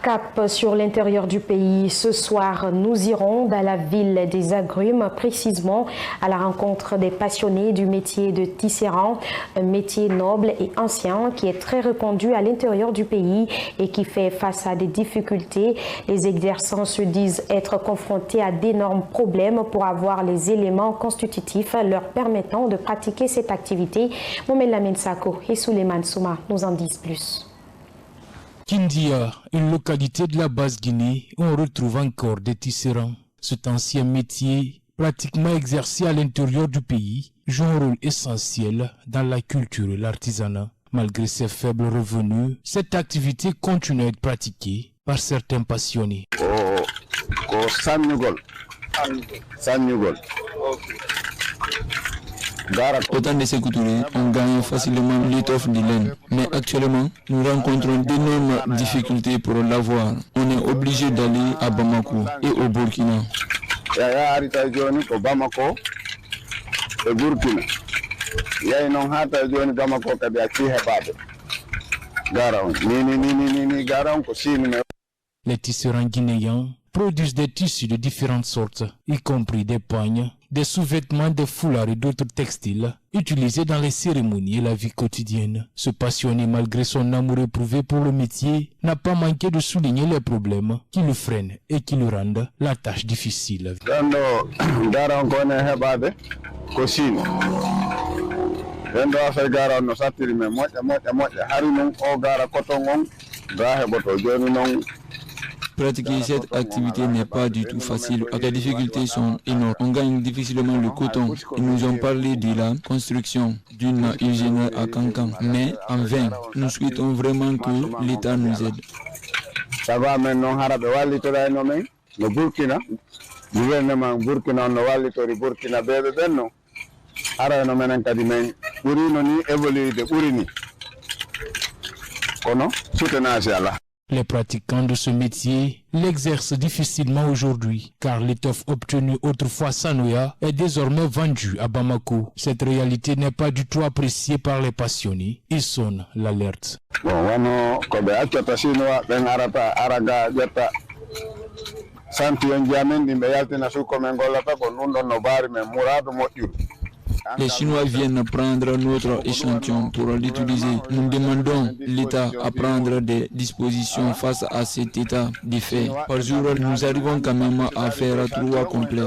Cap sur l'intérieur du pays. Ce soir, nous irons dans la ville des agrumes, précisément à la rencontre des passionnés du métier de tisserand, un métier noble et ancien qui est très répandu à l'intérieur du pays et qui fait face à des difficultés. Les exerçants se disent être confrontés à d'énormes problèmes pour avoir les éléments constitutifs leur permettant de pratiquer cette activité. Mohamed Lamine Sako et Souleymane Souma nous en disent plus. Kindia, une localité de la Basse-Guinée où on retrouve encore des tisserands. Cet ancien métier, pratiquement exercé à l'intérieur du pays, joue un rôle essentiel dans la culture et l'artisanat. Malgré ses faibles revenus, cette activité continue à être pratiquée par certains passionnés. Autant de ces couturiers, on gagne facilement l'étoffe de laine. Mais actuellement, nous rencontrons d'énormes difficultés pour l'avoir. On est obligé d'aller à Bamako et au Burkina. Les tisserands guinéens produisent des tissus de différentes sortes, y compris des pagnes, des sous-vêtements, des foulards et d'autres textiles utilisés dans les cérémonies et la vie quotidienne. Ce passionné, malgré son amour éprouvé pour le métier, n'a pas manqué de souligner les problèmes qui le freinent et qui lui rendent la tâche difficile. Pratiquer cette activité n'est pas du tout facile. Les difficultés sont énormes. On gagne difficilement le coton. Ils nous ont parlé de la construction d'une usine à Kankan. Mais en vain, nous souhaitons vraiment que l'État nous aide. Ça va maintenant, le Burkina, le gouvernement Burkina, Burkina, Les pratiquants de ce métier l'exercent difficilement aujourd'hui, car l'étoffe obtenue autrefois Sanoya est désormais vendue à Bamako. Cette réalité n'est pas du tout appréciée par les passionnés. Ils sonnent l'alerte. Les Chinois viennent prendre notre échantillon pour l'utiliser. Nous demandons l'État à prendre des dispositions face à cet état de fait. Par jour, nous arrivons quand même à faire 3 complets.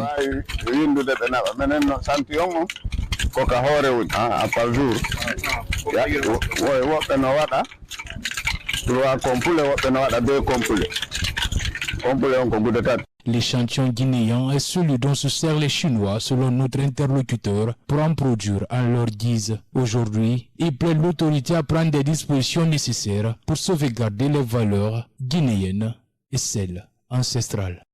L'échantillon guinéen est celui dont se servent les Chinois selon notre interlocuteur pour en produire à leur guise. Aujourd'hui, il plaît l'autorité à prendre des dispositions nécessaires pour sauvegarder les valeurs guinéennes et celles ancestrales.